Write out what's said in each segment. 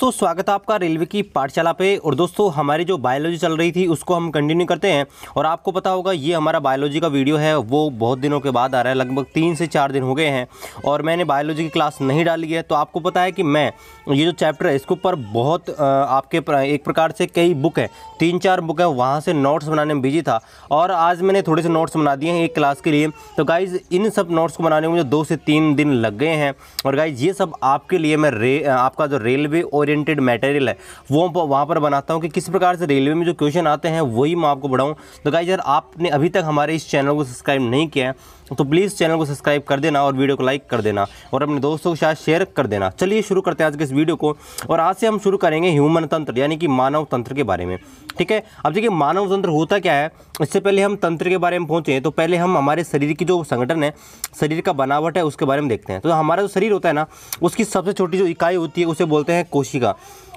दोस्तों स्वागत है आपका रेलवे की पाठशाला पे। और दोस्तों हमारी जो बायोलॉजी चल रही थी उसको हम कंटिन्यू करते हैं। और आपको पता होगा ये हमारा बायोलॉजी का वीडियो है वो बहुत दिनों के बाद आ रहा है, लगभग 3 से 4 दिन हो गए हैं और मैंने बायोलॉजी की क्लास नहीं डाली है। तो आपको पता है कि मैं ये जो चैप्टर है इसके ऊपर बहुत आपके एक प्रकार से कई बुक है, 3-4 बुक है, वहाँ से नोट्स बनाने में बिजी था और आज मैंने थोड़े से नोट्स बना दिए हैं एक क्लास के लिए। तो गाइज़ इन सब नोट्स को बनाने में मुझे 2 से 3 दिन लग गए हैं। और गाइज़ ये सब आपके लिए मैं आपका जो रेलवे ओरिएंटेड मटेरियल है वो वहाँ पर बनाता हूँ कि किस प्रकार से रेलवे में जो क्वेश्चन आते हैं वही मैं आपको बढ़ाऊँ। तो गाइज़ यार आपने अभी तक हमारे इस चैनल को सब्सक्राइब नहीं किया है तो प्लीज़ चैनल को सब्सक्राइब कर देना और वीडियो को लाइक कर देना और अपने दोस्तों के साथ शेयर कर देना। चलिए शुरू करते हैं आज के इस वीडियो को। और आज से हम शुरू करेंगे ह्यूमन तंत्र यानी कि मानव तंत्र के बारे में। ठीक है, अब देखिए मानव तंत्र होता क्या है। इससे पहले हम तंत्र के बारे में पहुँचे तो पहले हम हमारे शरीर की जो संगठन है, शरीर का बनावट है उसके बारे में देखते हैं। तो हमारा जो शरीर होता है ना उसकी सबसे छोटी जो इकाई होती है उसे बोलते हैं कोशिका।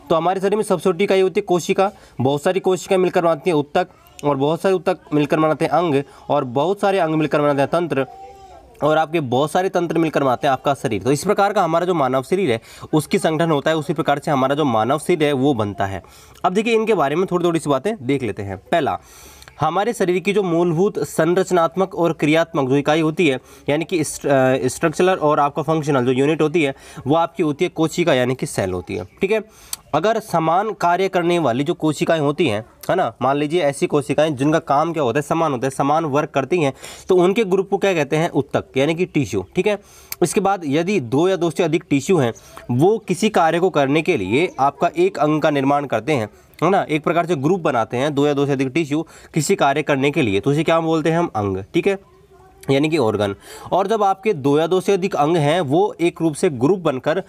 तो हमारे शरीर में सबसे छोटी इकाई होती है कोशिका। बहुत सारी कोशिकाएं मिलकर बनाती हैं उत्तक और बहुत सारे उत्तक मिलकर बनाते हैं अंग और बहुत सारे अंग मिलकर बनाते हैं तंत्र और आपके बहुत सारे तंत्र मिलकर बनाते हैं आपका शरीर। तो इस प्रकार का हमारा जो मानव शरीर है उसकी संगठन होता है, उसी प्रकार से हमारा जो मानव शरीर है वो बनता है। अब देखिए इनके बारे में थोड़ी थोड़ी सी बातें देख लेते हैं। पहला, हमारे शरीर की जो मूलभूत संरचनात्मक और क्रियात्मक जो इकाई होती है यानी कि स्ट्रक्चरल और आपका फंक्शनल जो यूनिट होती है वो आपकी होती है कोशिका यानी कि सेल होती है। ठीक है, अगर समान कार्य करने वाली जो कोशिकाएं होती हैं है ना, मान लीजिए ऐसी कोशिकाएं जिनका काम क्या होता है समान होता है, समान वर्क करती हैं, तो उनके ग्रुप को क्या कहते हैं उत्तक यानी कि टिश्यू। ठीक है, इसके बाद यदि 2 या 2 से अधिक टिश्यू हैं वो किसी कार्य को करने के लिए आपका एक अंग का निर्माण करते हैं, है ना, एक प्रकार से ग्रुप बनाते हैं 2 या 2 से अधिक टिश्यू किसी कार्य करने के लिए, तो उसे क्या बोलते हैं हम अंग। ठीक है, यानी कि ऑर्गन। और जब आपके 2 या 2 से अधिक अंग हैं वो एक रूप से ग्रुप बनकर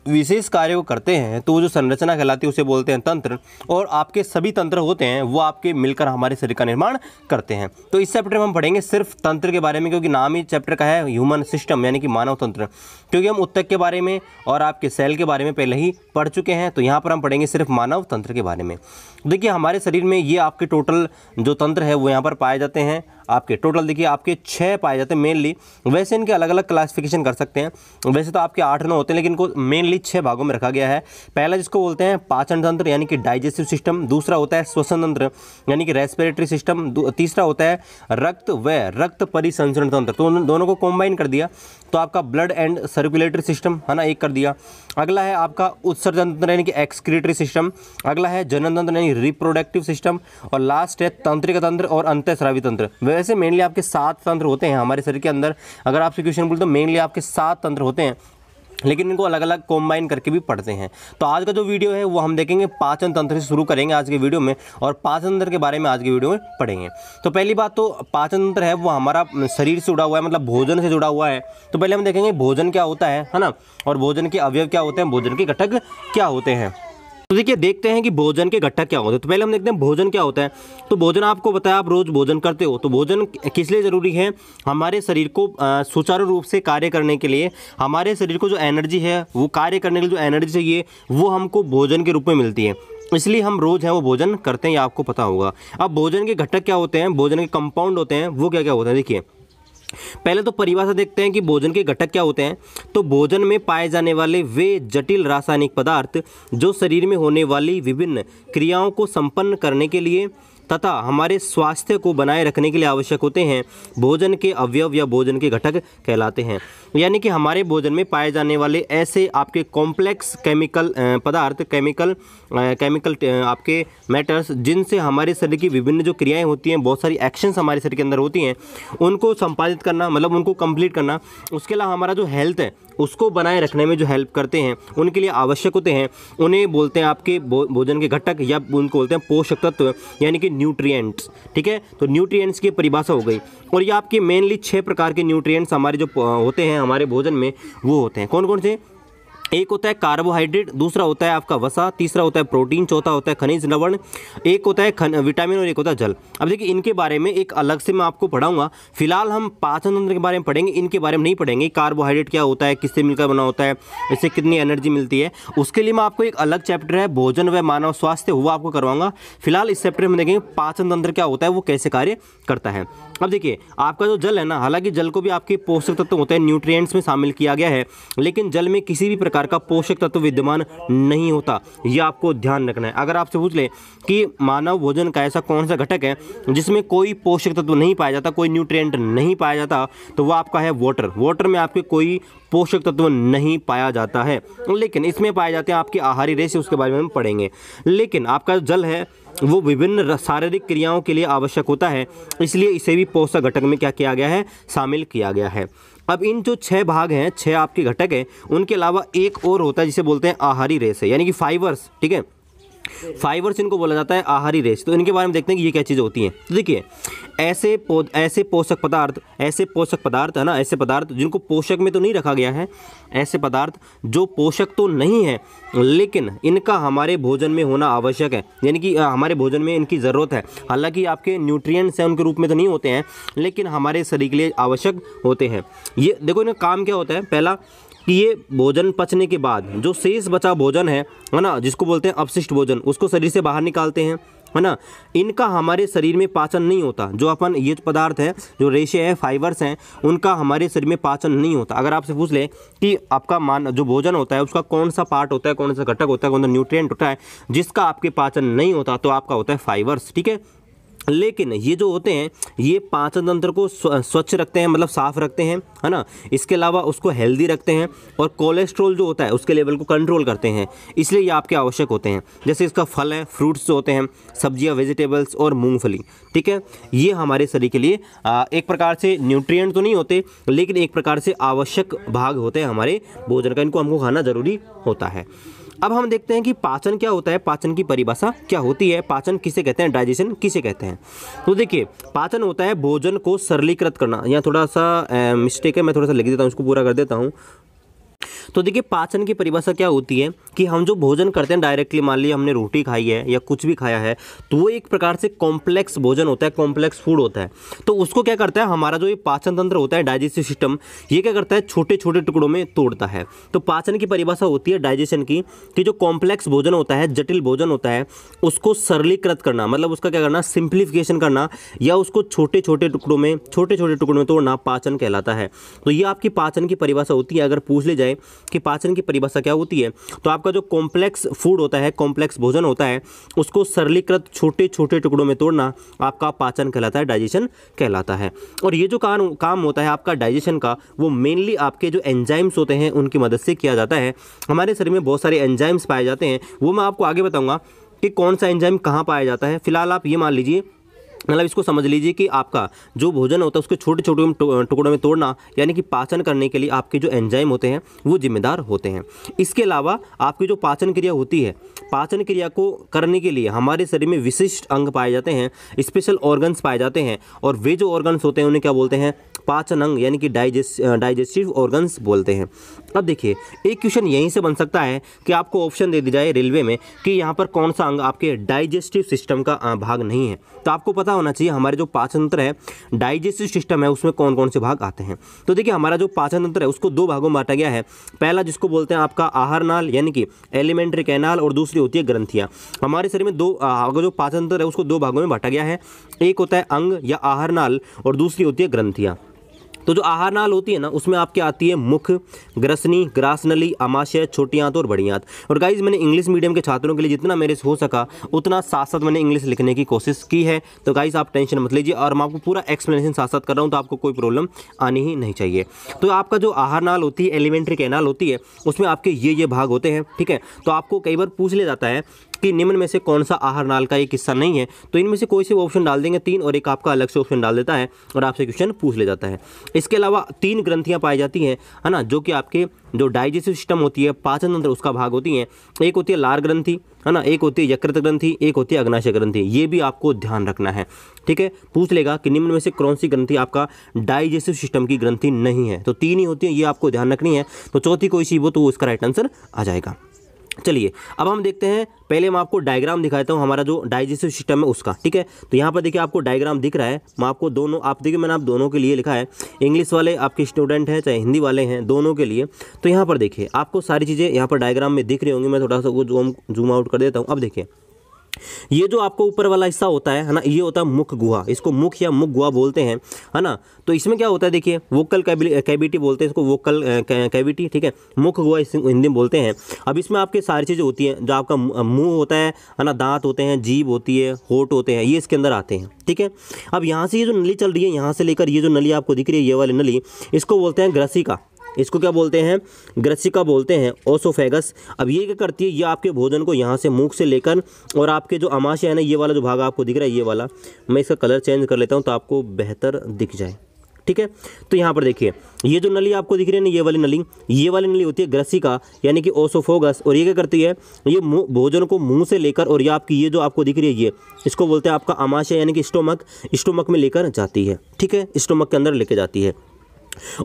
विशेष कार्य को करते हैं तो वो जो संरचना कहलाती है उसे बोलते हैं तंत्र। और आपके सभी तंत्र होते हैं वो आपके मिलकर हमारे शरीर का निर्माण करते हैं। तो इस चैप्टर में हम पढ़ेंगे सिर्फ तंत्र के बारे में, क्योंकि नाम ही चैप्टर का है ह्यूमन सिस्टम यानी कि मानव तंत्र। क्योंकि हम उत्तक के बारे में और आपके सेल के बारे में पहले ही पढ़ चुके हैं तो यहाँ पर हम पढ़ेंगे सिर्फ मानव तंत्र के बारे में। देखिए हमारे शरीर में ये आपके टोटल जो तंत्र है वो यहाँ पर पाए जाते हैं। आपके टोटल देखिए आपके 6 पाए जाते हैं मेनली। वैसे इनके अलग अलग क्लासिफिकेशन कर सकते हैं, वैसे तो आपके 8-9 होते हैं लेकिन इनको मेनली 6 भागों में रखा गया है। पहला जिसको बोलते हैं पाचन तंत्र यानी कि डाइजेस्टिव सिस्टम, दूसरा होता है श्वसन तंत्र यानी कि रेस्पिरेटरी सिस्टम, तीसरा होता है रक्त परिसंचरण तंत्र। तो उन दोनों को कॉम्बाइन कर दिया तो आपका ब्लड एंड सर्कुलेटरी सिस्टम है ना, एक कर दिया। अगला है आपका उत्सर्जन तंत्र यानी कि एक्सक्रीटरी सिस्टम, अगला है जनन तंत्र यानी रिप्रोडक्टिव सिस्टम और लास्ट है तंत्रिका तंत्र और अंतःस्रावी तंत्र। वैसे मेनली आपके 7 तंत्र होते हैं हमारे शरीर के अंदर। अगर आपसे क्वेश्चन बोले तो मेनली आपके 7 तंत्र होते हैं लेकिन इनको अलग अलग कॉम्बाइन करके भी पढ़ते हैं। तो आज का जो वीडियो है वो हम देखेंगे पाचन तंत्र से शुरू करेंगे आज के वीडियो में और पाचन तंत्र के बारे में आज के वीडियो में पढ़ेंगे। तो पहली बात तो पाचन तंत्र है वो हमारा शरीर से जुड़ा हुआ है, मतलब भोजन से जुड़ा हुआ है। तो पहले हम देखेंगे भोजन क्या होता है ना, और भोजन के अवयव क्या होते हैं, भोजन के घटक क्या होते हैं। तो देखिए देखते हैं कि भोजन के घटक क्या होते हैं। तो पहले हम देखते हैं भोजन क्या होता है। तो भोजन आपको बताया आप रोज भोजन करते हो, तो भोजन किस लिए ज़रूरी है, हमारे शरीर को सुचारू रूप से कार्य करने के लिए। हमारे शरीर को जो एनर्जी है वो कार्य करने के लिए जो एनर्जी चाहिए वो हमको भोजन के रूप में मिलती है, इसलिए हम रोज़ है वो भोजन करते हैं, ये आपको पता होगा। अब भोजन के घटक क्या होते हैं, भोजन के कंपाउंड होते हैं, वो क्या क्या होते हैं देखिए। पहले तो परिभाषा देखते हैं कि भोजन के घटक क्या होते हैं। तो भोजन में पाए जाने वाले वे जटिल रासायनिक पदार्थ जो शरीर में होने वाली विभिन्न क्रियाओं को संपन्न करने के लिए तथा हमारे स्वास्थ्य को बनाए रखने के लिए आवश्यक होते हैं, भोजन के अवयव या भोजन के घटक कहलाते हैं। यानी कि हमारे भोजन में पाए जाने वाले ऐसे आपके कॉम्प्लेक्स केमिकल पदार्थ, केमिकल आपके मैटर्स जिनसे हमारे शरीर की विभिन्न जो क्रियाएं होती हैं, बहुत सारी एक्शंस हमारे शरीर के अंदर होती हैं, उनको संपादित करना मतलब उनको कंप्लीट करना, उसके अलावा हमारा जो हेल्थ है उसको बनाए रखने में जो हेल्प करते हैं उनके लिए आवश्यक होते हैं, उन्हें बोलते हैं आपके भोजन के घटक या उनको बोलते हैं पोषक तत्व यानी कि न्यूट्रिएंट्स। ठीक है, तो न्यूट्रिएंट्स की परिभाषा हो गई। और ये आपके मेनली 6 प्रकार के न्यूट्रिएंट्स हमारे जो होते हैं हमारे भोजन में वो होते हैं। कौन कौन से, एक होता है कार्बोहाइड्रेट, दूसरा होता है आपका वसा, तीसरा होता है प्रोटीन, चौथा होता है खनिज लवण, एक होता है विटामिन और एक होता है जल। अब देखिए इनके बारे में एक अलग से मैं आपको पढ़ाऊंगा। फिलहाल हम पाचन तंत्र के बारे में पढ़ेंगे, इनके बारे में नहीं पढ़ेंगे। कार्बोहाइड्रेट क्या होता है, किससे मिलकर बना होता है, इससे कितनी एनर्जी मिलती है, उसके लिए मैं आपको एक अलग चैप्टर है भोजन व मानव स्वास्थ्य वो आपको करवाऊंगा। फिलहाल इस चैप्टर में देखेंगे पाचन तंत्र क्या होता है, वो कैसे कार्य करता है। अब देखिए आपका जो जल है ना, हालांकि जल को भी आपके पोषक तत्व होते हैं न्यूट्रिएंट्स में शामिल किया गया है, लेकिन जल में किसी भी प्रकार प्रकार का पोषक तत्व विद्यमान नहीं होता। यह आपको ध्यान रखना है। अगर आपसे पूछ ले कि मानव भोजन का ऐसा कौन सा घटक है जिसमें कोई पोषक तत्व नहीं पाया जाता, कोई न्यूट्रिएंट नहीं पाया जाता, तो वह आपका है वाटर। वाटर में आपके कोई पोषक तत्व नहीं पाया जाता है, लेकिन इसमें पाए जाते हैं आपके आहारी रेशे, उसके बारे में हम पढ़ेंगे। लेकिन आपका जल है वो विभिन्न शारीरिक क्रियाओं के लिए आवश्यक होता है, इसलिए इसे भी पोषक घटक में क्या किया गया है, शामिल किया गया है। अब इन जो 6 भाग हैं, 6 आपके घटक हैं, उनके अलावा एक और होता है जिसे बोलते हैं आहारी रेशे, यानी कि फाइबर्स। ठीक है, फाइबर्स इनको बोला जाता है आहारी रेशे। तो इनके बारे में देखते हैं कि ये क्या चीज़ होती हैं। तो देखिए, ऐसे पोषक पदार्थ है ना, ऐसे पदार्थ जिनको पोषक में तो नहीं रखा गया है, ऐसे पदार्थ जो पोषक तो नहीं है लेकिन इनका हमारे भोजन में होना आवश्यक है, यानी कि हमारे भोजन में इनकी ज़रूरत है। हालांकि आपके न्यूट्रिएंट्स हैं उनके रूप में तो नहीं होते हैं, लेकिन हमारे शरीर के लिए आवश्यक होते हैं। ये देखो, इनका काम क्या होता है। पहला कि ये भोजन पचने के बाद जो शेष बचा भोजन है ना, जिसको बोलते हैं अपशिष्ट भोजन, उसको शरीर से बाहर निकालते हैं, है ना। इनका हमारे शरीर में पाचन नहीं होता। जो अपन ये पदार्थ है, जो रेशे हैं, फाइबर्स हैं, उनका हमारे शरीर में पाचन नहीं होता। अगर आपसे पूछ ले कि आपका जो भोजन होता है उसका कौन सा पार्ट होता है, कौन सा घटक होता है, कौन सा न्यूट्रिएंट होता है जिसका आपके पाचन नहीं होता, तो आपका होता है फाइबर्स। ठीक है, लेकिन ये जो होते हैं ये पाचन तंत्र को स्वच्छ रखते हैं, मतलब साफ रखते हैं, है ना। इसके अलावा उसको हेल्दी रखते हैं और कोलेस्ट्रॉल जो होता है उसके लेवल को कंट्रोल करते हैं, इसलिए ये आपके आवश्यक होते हैं। जैसे इसका फल है, फ्रूट्स जो होते हैं, सब्जियां, वेजिटेबल्स और मूंगफली। ठीक है, ये हमारे शरीर के लिए एक प्रकार से न्यूट्रिएंट तो नहीं होते, लेकिन एक प्रकार से आवश्यक भाग होते हैं हमारे भोजन का, इनको हमको खाना जरूरी होता है। अब हम देखते हैं कि पाचन क्या होता है, पाचन की परिभाषा क्या होती है, पाचन किसे कहते हैं, डाइजेशन किसे कहते हैं। तो देखिए, पाचन होता है भोजन को सरलीकृत करना। यहाँ थोड़ा सा मिस्टेक है, मैं थोड़ा सा लिख देता हूँ, उसको पूरा कर देता हूँ। तो देखिए, पाचन की परिभाषा क्या होती है कि हम जो भोजन करते हैं डायरेक्टली, मान लिया हमने रोटी खाई है या कुछ भी खाया है, तो वो एक प्रकार से कॉम्प्लेक्स भोजन होता है, कॉम्प्लेक्स फूड होता है। तो उसको क्या करता है हमारा जो ये पाचन तंत्र होता है, डाइजेस्टिव सिस्टम, ये क्या करता है, छोटे छोटे टुकड़ों में तोड़ता है। तो पाचन की परिभाषा होती है डाइजेशन की कि जो कॉम्प्लेक्स भोजन होता है, जटिल भोजन होता है, उसको सरलीकृत करना, मतलब उसका क्या करना, सिंप्लीफिकेशन करना, या उसको छोटे छोटे टुकड़ों में तोड़ना पाचन कहलाता है। तो ये आपकी पाचन की परिभाषा होती है। अगर पूछ ली जाए कि पाचन की परिभाषा क्या होती है, तो आपका जो कॉम्प्लेक्स फूड होता है, कॉम्प्लेक्स भोजन होता है, उसको सरलीकृत छोटे छोटे टुकड़ों में तोड़ना आपका पाचन कहलाता है, डाइजेशन कहलाता है। और ये जो काम होता है आपका डाइजेशन का, वो मेनली आपके जो एंजाइम्स होते हैं उनकी मदद से किया जाता है। हमारे शरीर में बहुत सारे एंजाइम्स पाए जाते हैं, वो मैं आपको आगे बताऊंगा कि कौन सा एंजाइम कहाँ पाया जाता है। फिलहाल आप ये मान लीजिए, मतलब इसको समझ लीजिए कि आपका जो भोजन होता है उसके छोटे छोटे टुकड़ों में तोड़ना, यानी कि पाचन करने के लिए आपके जो एंजाइम होते हैं वो जिम्मेदार होते हैं। इसके अलावा आपकी जो पाचन क्रिया होती है, पाचन क्रिया को करने के लिए हमारे शरीर में विशिष्ट अंग पाए जाते हैं, स्पेशल ऑर्गन्स पाए जाते हैं, और वे जो ऑर्गन्स होते हैं उन्हें क्या बोलते हैं, पाचन अंग, यानी कि डाइजेस्टिव ऑर्गन्स बोलते हैं। अब देखिए, एक क्वेश्चन यहीं से बन सकता है कि आपको ऑप्शन दे दी जाए रेलवे में कि यहाँ पर कौन सा अंग आपके डाइजेस्टिव सिस्टम का भाग नहीं है। तो आपको पता होना चाहिए हमारे जो पाचन तंत्र है, डाइजेस्टिव सिस्टम है, उसमें कौन कौन से भाग आते हैं। तो देखिए, हमारा जो पाचन तंत्र है उसको 2 भागों में बांटा गया है। पहला जिसको बोलते हैं आपका आहार नाल, यानी कि एलिमेंट्री कैनाल, और दूसरी होती है ग्रंथियाँ। हमारे शरीर में जो पाचन तंत्र है उसको 2 भागों में बांटा गया है। एक होता है अंग या आहार नाल, और दूसरी होती है ग्रंथियाँ। तो जो आहार नाल होती है ना, उसमें आपके आती है मुख, ग्रसनी, ग्रासनली, अमाशय, छोटी आंत और बड़ी आंत। और गाइज, मैंने इंग्लिश मीडियम के छात्रों के लिए जितना मेरे से हो सका उतना साथ साथ मैंने इंग्लिश लिखने की कोशिश की है। तो गाइज, आप टेंशन मत लीजिए, और मैं आपको पूरा एक्सप्लेनेशन साथ साथ कर रहा हूँ, तो आपको कोई प्रॉब्लम आनी ही नहीं चाहिए। तो आपका जो आहार नाल होती है, एलिमेंट्री कैनाल होती है, उसमें आपके ये भाग होते हैं। ठीक है, तो आपको कई बार पूछ लिया जाता है कि निम्न में से कौन सा आहार नाल का एक हिस्सा नहीं है, तो इनमें से कोई से ऑप्शन डाल देंगे 3, और एक आपका अलग से ऑप्शन डाल देता है और आपसे क्वेश्चन पूछ ले जाता है। इसके अलावा 3 ग्रंथियां पाई जाती हैं, है ना, जो कि आपके जो डाइजेस्टिव सिस्टम होती है, पाचन तंत्र, उसका भाग होती हैं। एक होती है लार ग्रंथि, है ना, एक होती है यकृत ग्रंथि, एक होती है अग्नाशय ग्रंथि। ये भी आपको ध्यान रखना है। ठीक है, पूछ लेगा कि निम्न में से कौन सी ग्रंथि आपका डाइजेस्टिव सिस्टम की ग्रंथि नहीं है, तो 3 ही होती है, ये आपको ध्यान रखनी है। तो चौथी कोई सी वो, तो उसका राइट आंसर आ जाएगा। चलिए, अब हम देखते हैं, पहले मैं आपको डायग्राम दिखाता हूँ हमारा जो डाइजेस्टिव सिस्टम है उसका। ठीक है, तो यहाँ पर देखिए आपको डायग्राम दिख रहा है। मैं आपको दोनों, आप देखिए मैंने आप दोनों के लिए लिखा है, इंग्लिश वाले आपके स्टूडेंट हैं चाहे हिंदी वाले हैं, दोनों के लिए। तो यहाँ पर देखिए आपको सारी चीज़ें यहाँ पर डायग्राम में दिख रही होंगी। मैं थोड़ा सा वो जूम आउट कर देता हूँ। अब देखिए, ये जो आपको ऊपर वाला हिस्सा होता है ना, ये होता है मुख गुहा, इसको मुख या मुख गुहा बोलते हैं, है ना। तो इसमें क्या होता है देखिए, वोकल कैविटी बोलते हैं इसको, वोकल कैविटी, ठीक है, मुख गुहा इस हिंदी में बोलते हैं। अब इसमें आपके सारी चीज़ें होती हैं, जो आपका मुंह होता है ना, दांत होते हैं, जीभ होती है, होंठ होते हैं, ये इसके अंदर आते हैं, ठीक है। अब यहाँ से ये जो नली चल रही है, यहाँ से लेकर ये जो नली आपको दिख रही है, ये वाली नली, इसको बोलते हैं ग्रसिका। इसको क्या बोलते हैं? ग्रसिका बोलते हैं, ओसोफेगस। अब ये क्या करती है, ये आपके भोजन को यहाँ से मुख से लेकर, और आपके जो आमाशय है ना, ये वाला जो भाग आपको दिख रहा है, ये वाला, मैं इसका कलर चेंज कर लेता हूँ तो आपको बेहतर दिख जाए, ठीक है। तो यहाँ पर देखिए, ये जो नली आपको दिख रही है ना, ये वाली नली होती है ग्रसिका, यानी कि ओसोफोगस। और ये क्या करती है, ये भोजन को मुंह से लेकर, और ये आपकी ये जो आपको दिख रही है, ये इसको बोलते हैं आपका आमाशय, यानी कि स्टोमक में लेकर जाती है, ठीक है, स्टोमक के अंदर लेके जाती है।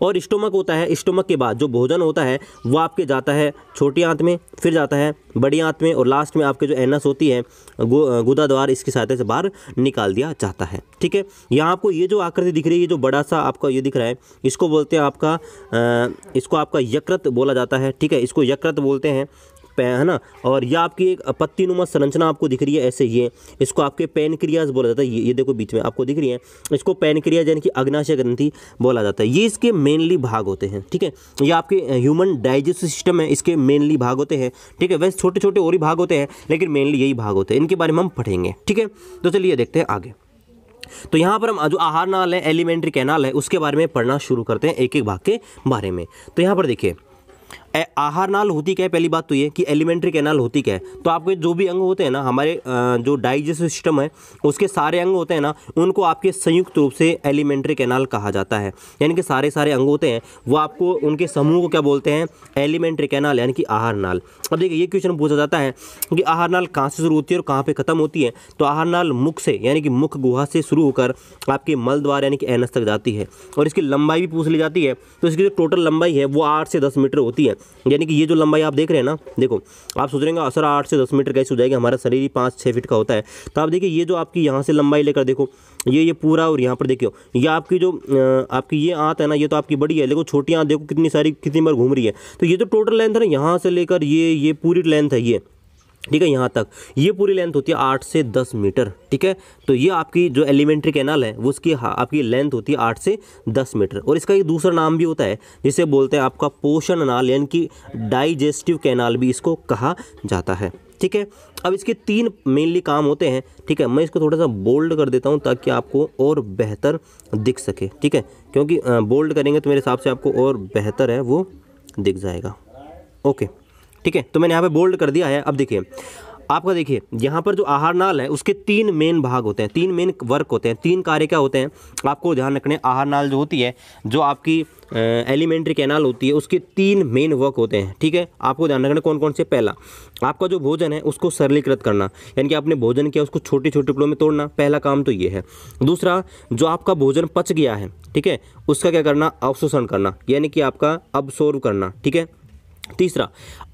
और स्टोमक होता है, स्टोमक के बाद जो भोजन होता है वो आपके जाता है छोटी आंत में, फिर जाता है बड़ी आंत में, और लास्ट में आपके जो एनस होती है, गुदा द्वार, इसकी सहायता से बाहर निकाल दिया जाता है, ठीक है। यहाँ आपको ये जो आकृति दिख रही है, ये जो बड़ा सा आपका ये दिख रहा है, इसको बोलते हैं आपका इसको आपका यकृत बोला जाता है, ठीक है, इसको यकृत बोलते हैं, है ना। और यह आपकी एक पत्तीनुमा संरचना आपको दिख रही है ऐसे, ये इसको आपके पैनक्रियाज बोला जाता है। ये देखो बीच में आपको दिख रही है, इसको पैनक्रियाज यानी कि अग्नाशय ग्रंथि बोला जाता है। ये इसके मेनली भाग होते हैं, ठीक है। ये आपके ह्यूमन डाइजेस्टिव सिस्टम है, इसके मेनली भाग होते हैं, ठीक है। वैसे छोटे छोटे और ही भाग होते हैं, लेकिन मेनली यही भाग होते हैं, इनके बारे में हम पढ़ेंगे, ठीक है। तो चलिए देखते हैं आगे। तो यहाँ पर हम जो आहार नाल है, एलिमेंट्री कैनाल है, उसके बारे में पढ़ना शुरू करते हैं, एक एक भाग के बारे में। तो यहाँ पर देखिए, आहार नाल होती क्या है, पहली बात तो ये कि एलिमेंट्री कैनाल होती क्या है। तो आपके जो भी अंग होते हैं ना, हमारे जो डाइजेस्टिव सिस्टम है, उसके सारे अंग होते हैं ना, उनको आपके संयुक्त रूप से एलिमेंट्री कैनाल कहा जाता है। यानी कि सारे अंग होते हैं वो आपको, उनके समूह को क्या बोलते हैं? एलिमेंट्री कैनाल, यानी कि आहार नाल। अब देखिए, ये क्वेश्चन पूछा जाता है कि आहार नाल कहाँ से शुरू होती है और कहाँ पर खत्म होती है। तो आहार नाल मुख से, यानी कि मुख गुहा से शुरू होकर आपके मल द्वार यानी कि एनस तक जाती है, और इसकी लंबाई भी पूछ ली जाती है। तो इसकी जो टोटल लंबाई है वो 8 से 10 मीटर होती है। यानी कि ये जो लंबाई आप देख रहे हैं ना, देखो आप सोच रहे हैं सर 8 से 10 मीटर कैसे हो जाएगा, हमारा शरीर ही 5-6 फीट का होता है। तो आप देखिए, ये जो आपकी यहाँ से लंबाई लेकर देखो, ये पूरा, और यहाँ पर देखियो, ये आपकी जो आपकी ये आंत है ना, ये तो आपकी बड़ी है, लेकिन छोटी आंत देखो कितनी बार घूम रही है। तो ये जो टोटल लेंथ है ना, यहाँ से लेकर ये पूरी लेंथ है, ये ठीक है, यहाँ तक ये पूरी लेंथ होती है 8 से 10 मीटर, ठीक है। तो ये आपकी जो एलिमेंट्री कैनाल है वो उसकी आपकी लेंथ होती है 8 से 10 मीटर। और इसका एक दूसरा नाम भी होता है, जिसे बोलते हैं आपका पोषण नाल, यानी कि डाइजेस्टिव कैनाल भी इसको कहा जाता है, ठीक है। अब इसके 3 मेनली काम होते हैं, ठीक है। मैं इसको थोड़ा सा बोल्ड कर देता हूँ ताकि आपको और बेहतर दिख सके, ठीक है, क्योंकि बोल्ड करेंगे तो मेरे हिसाब से आपको और बेहतर है वो दिख जाएगा। ओके, ठीक है। तो मैंने यहाँ पे बोल्ड कर दिया है। अब देखिए, आपका देखिए, यहाँ पर जो आहार नाल है उसके 3 मेन भाग होते हैं, 3 मेन वर्क होते हैं, 3 कार्य क्या होते हैं आपको ध्यान रखने। आहार नाल जो होती है, जो आपकी एलिमेंट्री कैनाल होती है, उसके 3 मेन वर्क होते हैं, ठीक है। आपको ध्यान रखना कौन कौन से। पहला, आपका जो भोजन है उसको सरलीकृत करना, यानी कि आपने भोजन किया उसको छोटे छोटे टुकड़ों में तोड़ना, पहला काम तो ये है। दूसरा, जो आपका भोजन पच गया है, ठीक है, उसका क्या करना? अवशोषण करना, यानी कि आपका अब्सॉर्ब करना, ठीक है। तीसरा,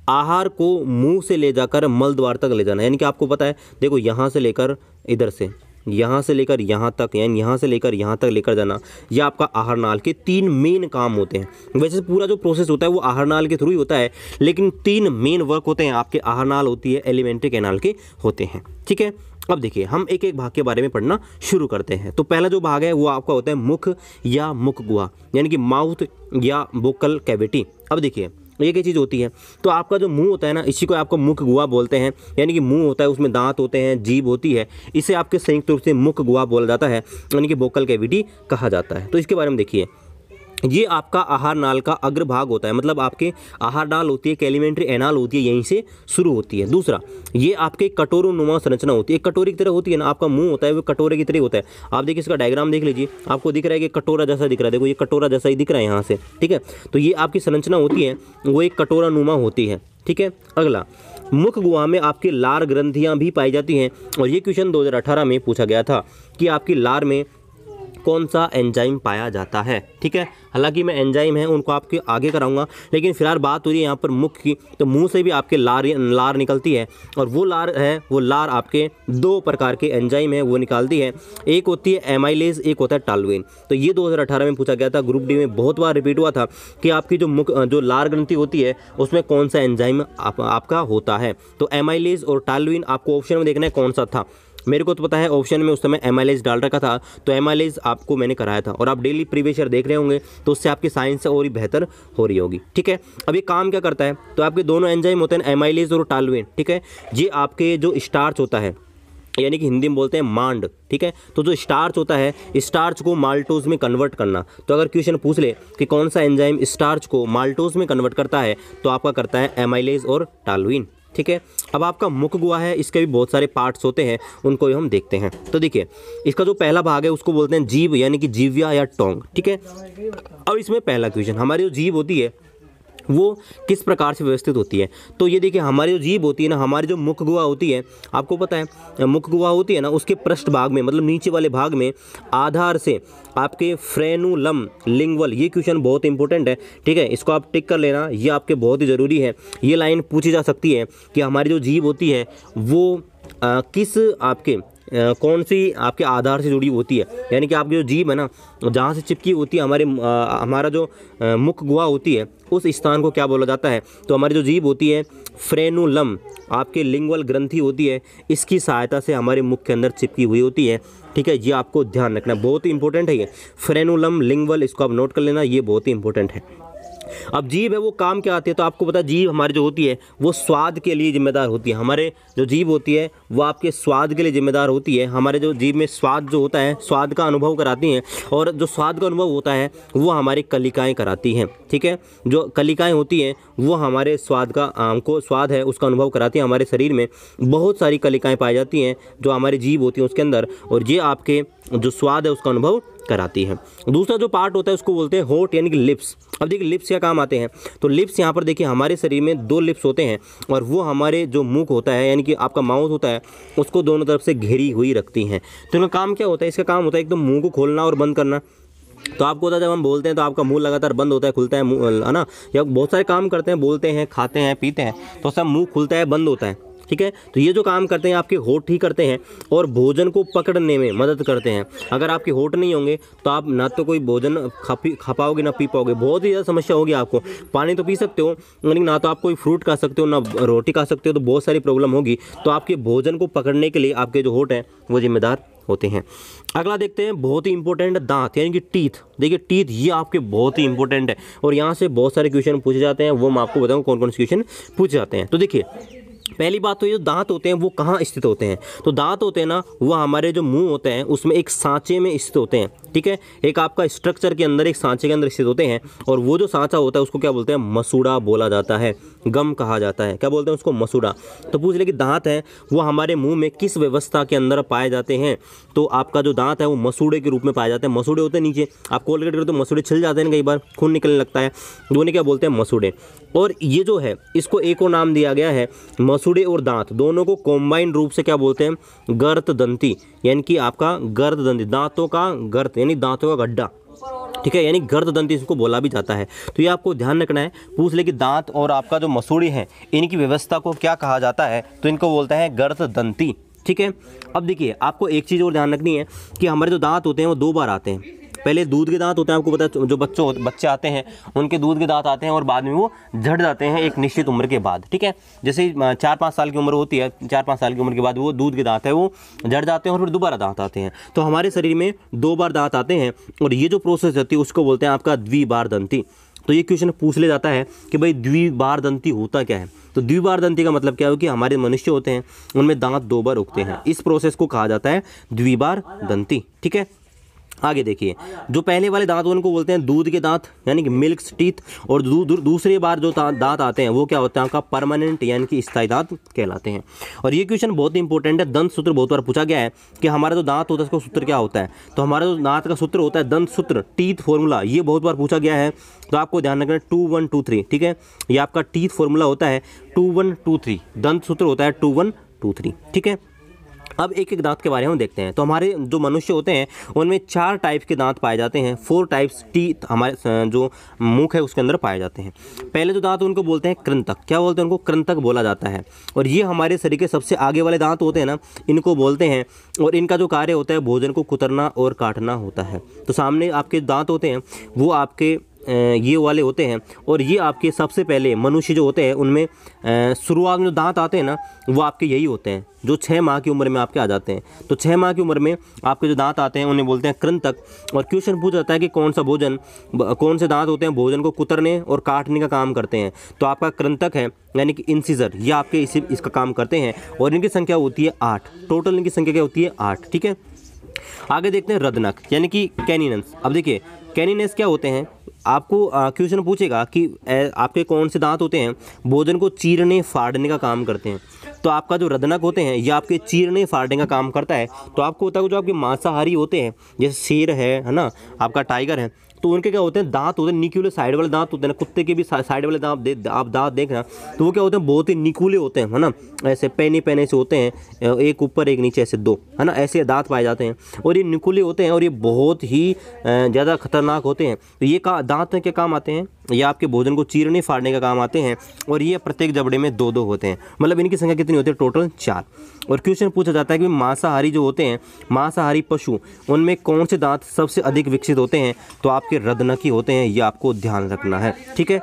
आहार को मुंह से ले जाकर मल द्वार तक ले जाना, यानी कि आपको पता है, देखो यहाँ से लेकर इधर से, यहाँ से लेकर यहाँ तक, यानी यहाँ से लेकर यहाँ तक लेकर जाना, यह आपका आहार नाल के 3 मेन काम होते हैं। वैसे पूरा जो प्रोसेस होता है वो आहार नाल के थ्रू ही होता है, लेकिन 3 मेन वर्क होते हैं आपके आहार नाल होती है, एलिमेंट्री कैनाल के होते हैं, ठीक है। अब देखिए, हम एक एक भाग के बारे में पढ़ना शुरू करते हैं। तो पहला जो भाग है वो आपका होता है मुख या मुख गुहा, यानी कि माउथ या वोकल कैविटी। अब देखिए, ये क्या चीज़ होती है, तो आपका जो मुंह होता है ना, इसी को आपको मुख गुहा बोलते हैं, यानी कि मुंह होता है, उसमें दांत होते हैं, जीभ होती है, इसे आपके संयुक्त रूप से मुख गुहा बोला जाता है, यानी कि वोकल कैविटी कहा जाता है। तो इसके बारे में देखिए, ये आपका आहार नाल का अग्रभाग होता है, मतलब आपके आहार नाल होती है, एलिमेंट्री एनाल होती है, यहीं से शुरू होती है। दूसरा, ये आपके कटोरोनुमा संरचना होती है, एक कटोरी की तरह होती है ना, आपका मुंह होता है वो कटोरे की तरह होता है। आप देखिए, इसका डायग्राम देख लीजिए, आपको दिख रहा है कि कटोरा जैसा दिख रहा है, देखो ये कटोरा जैसा ही दिख रहा है यहाँ से, ठीक है। तो ये आपकी संरचना होती है, वो एक कटोरानुमा होती है, ठीक है। अगला, मुख गुहा में आपकी लार ग्रंथियाँ भी पाई जाती हैं, और ये क्वेश्चन 2018 में पूछा गया था कि आपकी लार में कौन सा एंजाइम पाया जाता है। ठीक है, हालांकि मैं एंजाइम है उनको आपके आगे कराऊंगा, लेकिन फिलहाल बात हो रही है यहाँ पर मुख की। तो मुंह से भी आपके लार निकलती है, और वो लार है, वो लार आपके दो प्रकार के एंजाइम है वो निकालती है। एक होती है एमाइलेज, एक होता है टालुइन। तो ये 2018 में पूछा गया था, ग्रुप डी में बहुत बार रिपीट हुआ था कि आपकी जो लार ग्रंथि होती है उसमें कौन सा एंजाइम आपका होता है। तो एमाइलेज और टालुइन आपको ऑप्शन में देखना है कौन सा था। मेरे को तो पता है ऑप्शन में उस समय एमाइलेज डाल रखा था, तो एमाइलेज आपको मैंने कराया था। और आप डेली प्रीवियस ईयर देख रहे होंगे तो उससे आपकी साइंस और ही बेहतर हो रही होगी। ठीक है, अब ये काम क्या करता है, तो आपके दोनों एंजाइम होते हैं एमाइलेज और टालुइन। ठीक है, ये आपके जो स्टार्च होता है, यानी कि हिंदी में बोलते हैं मांड। ठीक है, तो जो स्टार्च होता है, स्टार्च को माल्टोज में कन्वर्ट करना। तो अगर क्वेश्चन पूछ ले कि कौन सा एंजाइम स्टार्च को माल्टोज में कन्वर्ट करता है, तो आपका करता है एमाइलेज और टालुइन। ठीक है, अब आपका मुख गुहा है, इसके भी बहुत सारे पार्ट्स होते हैं, उनको हम देखते हैं। तो देखिए, इसका जो पहला भाग है उसको बोलते हैं जीभ, यानी कि जीव्या या टोंग। ठीक है, अब इसमें पहला क्वेश्चन, हमारी जो जीभ होती है वो किस प्रकार से व्यवस्थित होती है। तो ये देखिए, हमारी जो जीभ होती है ना, हमारी जो मुख गुहा होती है, आपको पता है मुख गुहा होती है ना, उसके पृष्ठ भाग में, मतलब नीचे वाले भाग में आधार से आपके फ्रेनुलम लिंगवल, ये क्वेश्चन बहुत इंपॉर्टेंट है। ठीक है, इसको आप टिक कर लेना, ये आपके बहुत ही ज़रूरी है। ये लाइन पूछी जा सकती है कि हमारी जो जीभ होती है वो किस आपके कौन सी आपके आधार से जुड़ी होती है, यानी कि आपकी जो जीभ है ना, जहाँ से चिपकी होती है हमारा जो मुख गुहा होती है, उस स्थान को क्या बोला जाता है। तो हमारी जो जीभ होती है, फ्रेनुलम आपके लिंगवल ग्रंथि होती है, इसकी सहायता से हमारे मुख के अंदर चिपकी हुई होती है। ठीक है, ये आपको ध्यान रखना, बहुत ही इंपॉर्टेंट है ये फ्रेनुलम लिंगवल, इसको आप नोट कर लेना, ये बहुत ही इंपॉर्टेंट है। अब जीभ है वो काम क्या आती है, तो आपको पता है जीभ हमारी जो होती है वो स्वाद के लिए जिम्मेदार होती है। हमारे जो जीभ होती है वो आपके स्वाद के लिए जिम्मेदार होती है। हमारे जो जीभ में स्वाद जो होता है, स्वाद का अनुभव कराती हैं, और जो स्वाद का अनुभव होता है वो हमारी कलिकाएं कराती हैं। ठीक है, जो कलिकाएं होती हैं वो हमारे स्वाद का हमको स्वाद है उसका अनुभव कराती हैं। हमारे शरीर में बहुत सारी कलिकाएं पाई जाती हैं जो हमारी जीभ होती है उसके अंदर, और ये आपके जो स्वाद है उसका अनुभव कराती है। दूसरा जो पार्ट होता है उसको बोलते हैं होठ, यानी कि लिप्स। अब देखिए लिप्स क्या काम आते हैं, तो लिप्स यहाँ पर देखिए हमारे शरीर में 2 लिप्स होते हैं, और वो हमारे जो मुख होता है, यानी कि आपका माउथ होता है, उसको दोनों तरफ से घेरी हुई रखती हैं। तो इनका काम क्या होता है, इसका काम होता है एकदम मुंह को खोलना और बंद करना। तो आपको होता है जब हम बोलते हैं तो आपका मुंह लगातार बंद होता है, खुलता है मुंह, है ना, या बहुत सारे काम करते हैं, बोलते हैं, खाते हैं, पीते हैं, तो सब मुंह खुलता है, बंद होता है। ठीक है, तो ये जो काम करते हैं आपके होठ ही करते हैं, और भोजन को पकड़ने में मदद करते हैं। अगर आपके होठ नहीं होंगे तो आप ना तो कोई भोजन खा पाओगे ना पी पाओगे, बहुत ही ज़्यादा समस्या होगी आपको। पानी तो पी सकते हो, लेकिन ना तो आप कोई फ्रूट खा सकते हो, ना रोटी खा सकते हो, तो बहुत सारी प्रॉब्लम होगी। तो आपके भोजन को पकड़ने के लिए आपके जो होठ हैं वो जिम्मेदार होते हैं। अगला देखते हैं, बहुत ही इंपॉर्टेंट, दांत, यानी कि टीथ। देखिए टीथ ये आपके बहुत ही इंपॉर्टेंट है, और यहाँ से बहुत सारे क्वेश्चन पूछे जाते हैं, वो मैं आपको बताऊँ कौन कौन से क्वेश्चन पूछे जाते हैं। तो देखिए पहली बात तो ये जो दांत होते हैं वो कहाँ स्थित होते हैं, तो दांत होते हैं ना वो हमारे जो मुंह होते हैं उसमें एक सांचे में स्थित होते हैं। ठीक है, एक आपका स्ट्रक्चर के अंदर, एक सांचे के अंदर स्थित होते हैं, और वो जो सांचा होता है उसको क्या बोलते हैं, मसूड़ा बोला जाता है, गम कहा जाता है, क्या बोलते हैं उसको, मसूड़ा। तो पूछ ले कि दांत है वो हमारे मुंह में किस व्यवस्था के अंदर पाए जाते हैं, तो आपका जो दांत है वो मसूड़े के रूप में पाए जाते हैं। मसूड़े होते हैं नीचे, आप कोलगेट करो तो मसूड़े छिल जाते हैं, कई बार खून निकलने लगता है, दोनों क्या बोलते हैं, मसूड़े। और ये जो है इसको एक और नाम दिया गया है, मसूड़े और दांत दोनों को कॉम्बाइंड रूप से क्या बोलते हैं, गर्तदंती, यानी कि आपका गर्तदंती, दांतों का गर्त यानी दांतों का गड्ढा। ठीक है, यानी गर्तदंती इसको बोला भी जाता है। तो ये आपको ध्यान रखना है। पूछ ले कि दांत और आपका जो मसूड़े हैं इनकी व्यवस्था को क्या कहा जाता है, तो इनको बोलते हैं गर्तदंती। ठीक है, अब देखिए आपको एक चीज़ और ध्यान रखनी है कि हमारे जो दांत होते हैं वो 2 बार आते हैं। पहले दूध के दांत होते हैं, आपको पता है, जो बच्चे आते हैं उनके दूध के दांत आते हैं, और बाद में वो झड़ जाते हैं एक निश्चित उम्र के बाद। ठीक है, जैसे 4-5 साल की उम्र होती है, 4-5 साल की उम्र के बाद वो दूध के दांत है वो झड़ जाते हैं, और फिर दोबारा दांत आते हैं। तो हमारे शरीर में 2 बार दांत आते हैं, और ये जो प्रोसेस होती है उसको बोलते हैं आपका द्विबारदंती। तो ये क्वेश्चन पूछ ले जाता है कि भाई द्विबारदंती होता क्या है, तो द्विबारदंती का मतलब क्या है कि हमारे मनुष्य होते हैं उनमें दांत 2 बार उगते हैं, इस प्रोसेस को कहा जाता है द्विबारदंती। ठीक है, आगे देखिए, जो पहले वाले दांत उनको बोलते हैं दूध के दांत, यानी कि मिल्क टीथ, और दूसरे बार जो दांत आते हैं वो क्या होता है आपका परमानेंट, यानी कि स्थायी दांत कहलाते हैं। और ये क्वेश्चन बहुत ही इंपॉर्टेंट है, दंत सूत्र बहुत बार पूछा गया है कि हमारा जो दांत होता है उसका सूत्र क्या होता है, तो हमारा जो दांत का सूत्र होता है दंत सूत्र, टीथ फॉर्मूला, ये बहुत बार पूछा गया है। तो आपको ध्यान रखना 2123। ठीक है, ये आपका टीथ फॉर्मूला होता है 2123, दंत सूत्र होता है 2123। ठीक है, अब एक एक दांत के बारे में हम देखते हैं। तो हमारे जो मनुष्य होते हैं उनमें 4 टाइप के दांत पाए जाते हैं, 4 टाइप्स टीथ हमारे जो मुख है उसके अंदर पाए जाते हैं। पहले जो दांत उनको बोलते हैं कृंतक। क्या बोलते हैं उनको? कृंतक बोला जाता है। और ये हमारे शरीर के सबसे आगे वाले दांत होते हैं ना, इनको बोलते हैं। और इनका जो कार्य होता है भोजन को कुतरना और काटना होता है। तो सामने आपके दांत होते हैं वो आपके ये वाले होते हैं। और ये आपके सबसे पहले मनुष्य जो होते हैं उनमें शुरुआत में जो दांत आते हैं ना वो आपके यही होते हैं, जो 6 माह की उम्र में आपके आ जाते हैं। तो 6 माह की उम्र में आपके जो दांत आते हैं उन्हें बोलते हैं कृंतक। और क्वेश्चन पूछा जाता है कि कौन से दांत होते हैं भोजन को कुतरने और काटने का काम करते हैं। तो आपका कृंतक है यानी कि इंसिजर, ये आपके इसका काम करते हैं। और इनकी संख्या होती है 8। टोटल इनकी संख्या क्या होती है? 8। ठीक है, आगे देखते हैं रदनक यानी कि कैनिनस। अब देखिए कैनिनस क्या होते हैं, आपको क्वेश्चन पूछेगा कि आपके कौन से दांत होते हैं भोजन को चीरने फाड़ने का काम करते हैं। तो आपका जो रदनक होते हैं ये आपके चीरने फाड़ने का काम करता है। तो आपको होता है जो आपके मांसाहारी होते हैं जैसे शेर है ना, आपका टाइगर है, तो उनके क्या होते हैं दांत होते हैं निकुले, साइड वाले दांत होते हैं ना। कुत्ते के भी साइड वाले दांत आप दांत देखना तो वो क्या होते हैं बहुत ही निकुले होते हैं, है ना, ऐसे पैने से होते हैं, एक ऊपर एक नीचे ऐसे 2, है ना, ऐसे दांत पाए जाते हैं। और ये निकुले होते हैं और ये बहुत ही ज़्यादा खतरनाक होते हैं। तो ये दांत क्या काम आते हैं? ये आपके भोजन को चीरने फाड़ने का काम आते हैं। और ये प्रत्येक जबड़े में 2-2 होते हैं, मतलब इनकी संख्या कितनी होती है? टोटल 4। और क्वेश्चन पूछा जाता है कि मांसाहारी जो होते हैं, मांसाहारी पशु, उनमें कौन से दांत सबसे अधिक विकसित होते हैं? तो आपके रदनकी होते हैं, ये आपको ध्यान रखना है। ठीक है,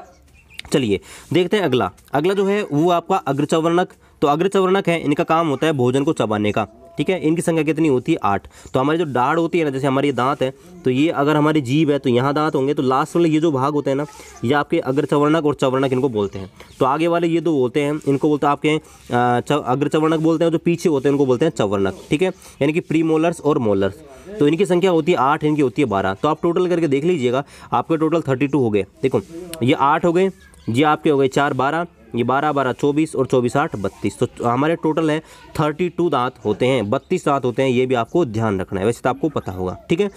चलिए देखते हैं अगला जो है वो आपका अग्रचवर्णक। तो अग्रचवर्णक है, इनका काम होता है भोजन को चबाने का। ठीक है, इनकी संख्या कितनी होती है? 8। तो हमारी जो दाढ़ होती है ना, जैसे हमारी दांत है तो ये अगर हमारी जीभ है तो यहाँ दांत होंगे, तो लास्ट वाले ये जो भाग होते हैं ना ये आपके अग्रचवर्णक और चवर्णक इनको बोलते हैं। तो आगे वाले ये 2 बोलते हैं, इनको बोलते हैं आपके अग्रचवर्णक बोलते हैं, जो पीछे होते हैं उनको बोलते हैं चवर्णक। ठीक है, यानी कि प्रीमोलर्स और मोलर्स। तो इनकी संख्या होती है 8, इनकी होती है 12। तो आप टोटल करके देख लीजिएगा, आपके टोटल 32 हो गए। देखो ये 8 हो गए, ये आपके हो गए 4 12, ये 12 12 24 और 24 8 32। तो हमारे टोटल है 32 दांत होते हैं, 32 दांत होते हैं। ये भी आपको ध्यान रखना है, वैसे तो आपको पता होगा। ठीक है,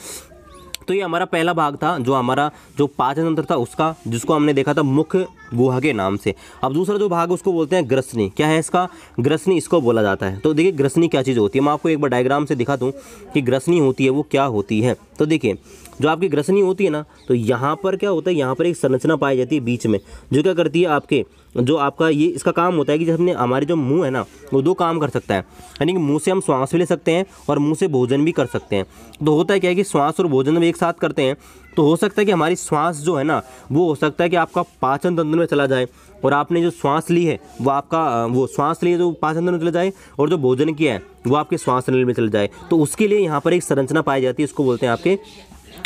तो ये हमारा पहला भाग था जो हमारा जो पाचन तंत्र था उसका, जिसको हमने देखा था मुख्य गुहा के नाम से। अब दूसरा जो भाग उसको बोलते हैं ग्रसनी। क्या है इसका? ग्रसनी इसको बोला जाता है। तो देखिए ग्रसनी क्या चीज़ होती है, मैं आपको एक बार डायग्राम से दिखा दूँ कि ग्रसनी होती है वो क्या होती है। तो देखिए जो आपकी ग्रसनी होती है ना, तो यहाँ पर क्या होता है, यहाँ पर एक संरचना पाई जाती है बीच में, जो क्या करती है आपके जो आपका ये इसका काम होता है कि जब हमने हमारे जो मुंह है ना वो 2 काम कर सकता है, यानी कि मुंह से हम श्वास भी ले सकते हैं और मुंह से भोजन भी कर सकते हैं। तो होता है क्या है कि श्वास और भोजन में एक साथ करते हैं, तो हो सकता है कि हमारी श्वास जो है ना वो हो सकता है कि आपका पाचन तंत्र में चला जाए, और आपने जो श्वास ली है वो आपका वो श्वास ली है जो पाचन तंत्र में चला जाए, और जो भोजन किया है वो आपके श्वास नली में चला जाए। तो उसके लिए यहाँ पर एक संरचना पाई जाती है, इसको बोलते हैं आपके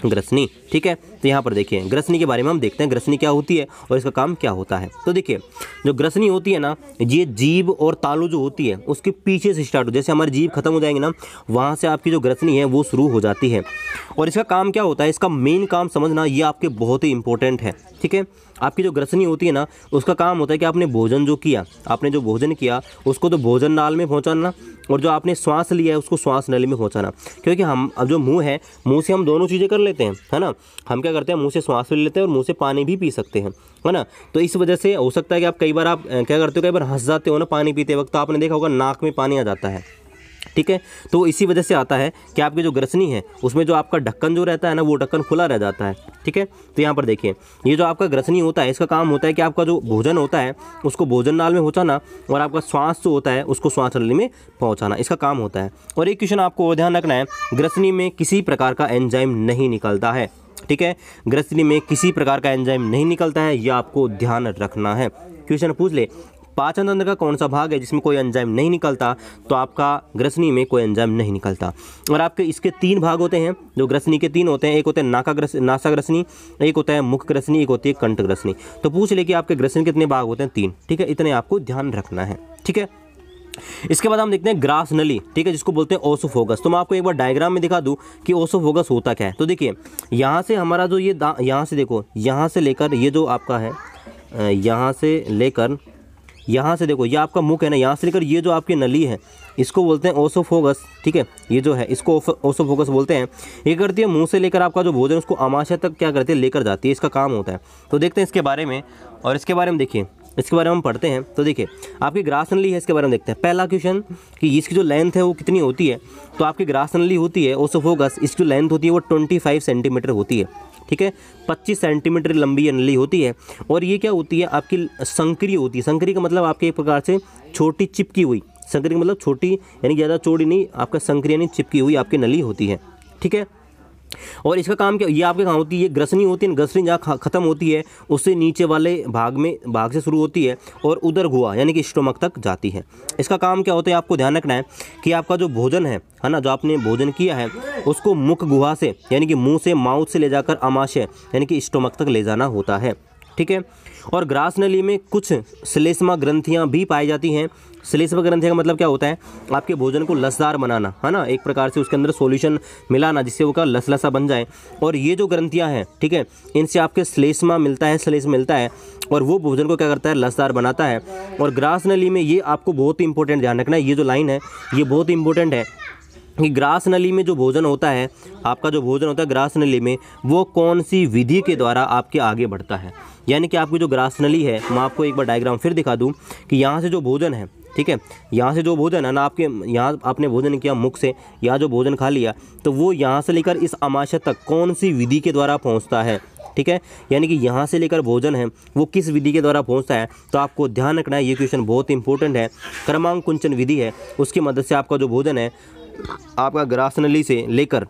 ग्रसनी। ठीक है, तो यहाँ पर देखिए ग्रसनी के बारे में हम देखते हैं ग्रसनी क्या होती है और इसका काम क्या होता है। तो देखिए जो ग्रसनी होती है ना, ये जीभ और तालू जो होती है उसके पीछे से स्टार्ट हो, जैसे हमारी जीभ खत्म हो जाएंगे ना वहाँ से आपकी जो ग्रसनी है वो शुरू हो जाती है। और इसका काम क्या होता है, इसका मेन काम समझना ये आपके बहुत ही इंपॉर्टेंट है। ठीक है, आपकी जो ग्रसनी होती है ना उसका काम होता है कि आपने भोजन जो किया, आपने जो भोजन किया उसको तो भोजन नाल में पहुंचाना, और जो आपने श्वास लिया है उसको श्वास नली में पहुंचाना। क्योंकि हम अब जो मुंह है, मुंह से हम दोनों चीज़ें कर लेते हैं, है ना, हम क्या करते हैं मुंह से श्वास भी लेते हैं और मुंह से पानी भी पी सकते हैं, है ना। तो इस वजह से हो सकता है कि आप कई बार आप क्या करते हो, कई बार हंस जाते हो ना पानी पीते वक्त, तो आपने देखा होगा नाक में पानी आ जाता है। ठीक है, तो इसी वजह से आता है कि आपकी जो ग्रसनी है उसमें जो आपका ढक्कन जो रहता है ना वो ढक्कन खुला रह जाता है। ठीक है, तो यहाँ पर देखिए ये जो आपका ग्रसनी होता है इसका काम होता है कि आपका जो भोजन होता है उसको भोजन नाल में पहुँचाना, और आपका श्वास जो होता है उसको श्वास नली में पहुँचाना, इसका काम होता है। और एक क्वेश्चन आपको ध्यान रखना है, ग्रसनी में किसी प्रकार का एंजाइम नहीं निकलता है। ठीक है, ग्रसनी में किसी प्रकार का एंजाइम नहीं निकलता है, यह आपको ध्यान रखना है। क्वेश्चन पूछ ले पाचन तंत्र का कौन सा भाग है जिसमें कोई एंजाइम नहीं निकलता, तो आपका ग्रसनी में कोई एंजाइम नहीं निकलता। और आपके इसके 3 भाग होते हैं, जो ग्रसनी के 3 होते हैं, एक होता है नासा ग्रसनी, एक होता है मुख ग्रसनी, एक होती है कंठ ग्रसनी। तो पूछ ले कि आपके ग्रसनी कितने भाग होते हैं? 3। ठीक है, इतने आपको ध्यान रखना है। ठीक है, इसके बाद हम देखते हैं ग्रास नली। ठीक है, जिसको बोलते हैं ओसोफोगस। तो मैं आपको एक बार डायग्राम में दिखा दूं कि ओसोफोगस होता क्या है। तो देखिए यहाँ से हमारा जो ये यहाँ से देखो, यहाँ से लेकर ये जो आपका है, यहाँ से लेकर यहाँ से देखो ये आपका मुख है ना, यहाँ से लेकर ये जो आपकी नली है इसको बोलते हैं ओसोफोगस। ठीक है, ये जो है इसको ओसोफोगस बोलते हैं। ये करती है मुंह से लेकर आपका जो भोजन उसको आमाशय तक क्या करती है, लेकर जाती है, इसका काम होता है। तो देखते हैं इसके बारे में, और इसके बारे में देखिए इसके बारे में हम पढ़ते हैं। तो देखिए आपकी ग्रास नली है, इसके बारे में देखते हैं। पहला क्वेश्चन कि इसकी जो लेंथ है वो कितनी होती है। तो आपकी ग्रास नली होती है ओसोफोगस, इसकी जो लेंथ होती है वो 25 सेंटीमीटर होती है, ठीक है। 25 सेंटीमीटर लंबी ये नली होती है। और ये क्या होती है, आपकी संक्रिय होती है। संक्रिय का मतलब आपके एक प्रकार से छोटी चिपकी हुई, संक्रिय का मतलब छोटी यानी ज़्यादा चौड़ी नहीं, आपका संक्रिय यानी चिपकी हुई आपकी नली होती है, ठीक है। और इसका काम क्या, ये आपके कहाँ होती है, ये ग्रसनी होती है। ग्रसनी जहाँ ख़त्म होती है उससे नीचे वाले भाग से शुरू होती है और उधर गुहा यानी कि स्टोमक तक जाती है। इसका काम क्या होता है, आपको ध्यान रखना है कि आपका जो भोजन है ना, जो आपने भोजन किया है उसको मुख गुहा से यानी कि मुंह से, माउथ से ले जाकर आमाशय यानी कि स्टोमक तक ले जाना होता है, ठीक है। और ग्रास नली में कुछ श्लेष्मा ग्रंथियाँ भी पाई जाती हैं। श्लेष्मा ग्रंथियाँ का मतलब क्या होता है, आपके भोजन को लसदार बनाना, है ना, एक प्रकार से उसके अंदर सॉल्यूशन मिलाना जिससे वो का लसलसा बन जाए। और ये जो ग्रंथियाँ हैं, ठीक है, इनसे आपके श्लेष्मा मिलता है और वो भोजन को क्या करता है, लसदार बनाता है। और ग्रास नली में ये आपको बहुत ही इंपॉर्टेंट ध्यान रखना है, ये जो लाइन है ये बहुत इंपॉर्टेंट है कि ग्रास नली में जो भोजन होता है, आपका जो भोजन होता है ग्रास नली में, वो कौन सी विधि के द्वारा आपके आगे बढ़ता है। यानी कि आपकी जो ग्रास नली है, मैं आपको एक बार डायग्राम फिर दिखा दूं कि यहाँ से जो भोजन है, ठीक है, यहाँ से जो भोजन है ना, आपके यहाँ आपने भोजन किया मुख से, यहाँ जो भोजन खा लिया, तो वो यहाँ से लेकर इस आमाशय तक कौन सी विधि के द्वारा पहुँचता है, ठीक है। यानी कि यहाँ से लेकर भोजन है वो किस विधि के द्वारा पहुँचता है। तो आपको ध्यान रखना है, ये क्वेश्चन बहुत इंपॉर्टेंट है। क्रमांक कुंचन विधि है, उसकी मदद से आपका जो भोजन है आपका ग्रास नली से लेकर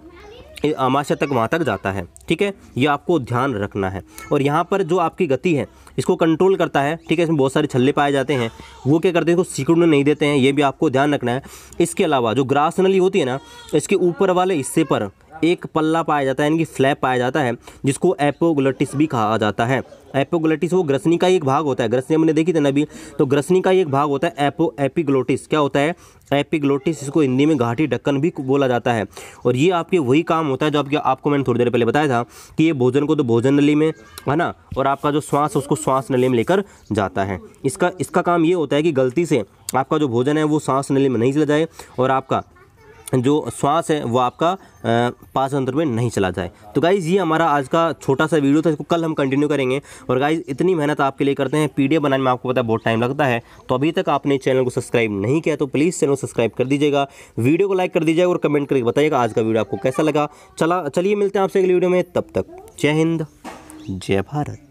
आमाशय तक वहाँ तक जाता है, ठीक है। ये आपको ध्यान रखना है। और यहाँ पर जो आपकी गति है इसको कंट्रोल करता है, ठीक है। इसमें बहुत सारे छल्ले पाए जाते हैं, वो क्या करते हैं, इसको सिकुड़ने नहीं देते हैं, ये भी आपको ध्यान रखना है। इसके अलावा जो ग्रास नली होती है ना, इसके ऊपर वाले हिस्से पर एक पल्ला पाया जाता है यानी कि फ्लैप पाया जाता है, जिसको एपोग्लोटिस भी कहा जाता है। एपोग्लोटिस वो ग्रसनी का ही एक भाग होता है, ग्रसनी हमने देखी थी ना अभी, तो ग्रसनी का ही एक भाग होता है एपिग्लोटिस। क्या होता है, एपिग्लोटिस, इसको हिंदी में घाटी ढक्कन भी बोला जाता है। और ये आपके वही काम होता है जो आपको मैंने थोड़ी देर पहले बताया था कि ये भोजन को तो भोजन नली में, है ना, और आपका जो श्वास उसको श्वास नली में लेकर जाता है। इसका काम ये होता है कि गलती से आपका जो भोजन है वो सांस नली में नहीं चला जाए और आपका जो श्वास है वो आपका पाचन तंत्र में नहीं चला जाए। तो गाइज़ ये हमारा आज का छोटा सा वीडियो था, इसको कल हम कंटिन्यू करेंगे। और गाइज़ इतनी मेहनत आपके लिए करते हैं, पीडीएफ बनाने में आपको पता है बहुत टाइम लगता है। तो अभी तक आपने चैनल को सब्सक्राइब नहीं किया तो प्लीज़ चैनल को सब्सक्राइब कर दीजिएगा, वीडियो को लाइक कर दीजिएगा और कमेंट करके बताइएगा आज का वीडियो आपको कैसा लगा। चलिए मिलते हैं आपसे अगली वीडियो में, तब तक जय हिंद, जय भारत।